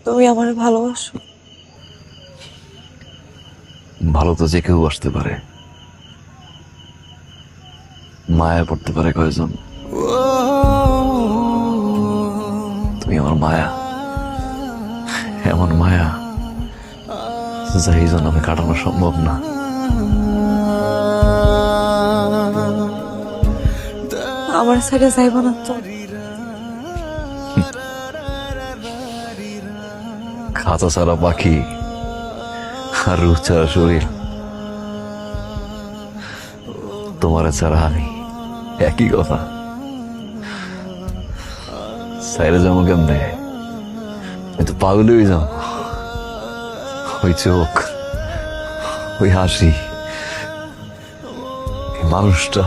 তুমি আমার ভালোবাসো। ভালো তো যে কেউ আসতে পারে, মায়া পড়তে পারে কয়জন। তুমি আমার মায়া, এমন মায়া যা এই জন্য আমি কাটানো সম্ভব না। আমার সাইডে যাইব না তো? খাঁচা ছাড়া পাখি আর রুহ ছাড়া শরীর, তোমার ছাড়া আমি, একই কথা। সাইরে যাবো কেমনে? আমি তো পাগল হয়ে যাও। ওই চোখ, ওই হাসি, এই মানুষটা